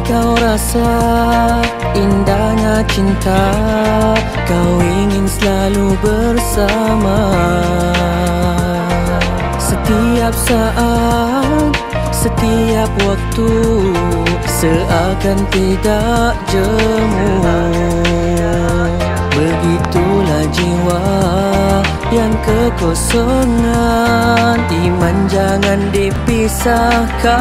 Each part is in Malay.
kau rasa indahnya cinta, kau ingin selalu bersama. Setiap saat, setiap waktu seakan tidak jemu. Begitulah jiwa yang kekosongan, iman jangan dipisahkan.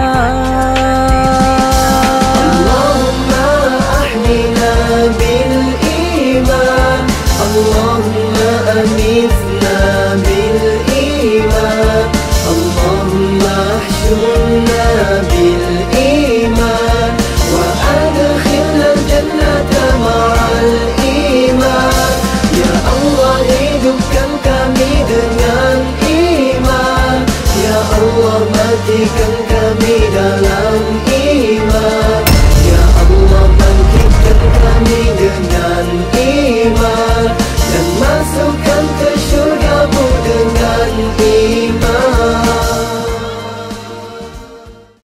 Allahumma ahnina bil iman, Allahumma anifna bil iman, Allahumma ahshurna bil iman, wa adkhilna jannata ma'al iman. Ya Allah, hidupkan kami dengan iman. Ya Allah, matikan kami dalam iman. Ya Allah, bangkitkan kami dengan iman.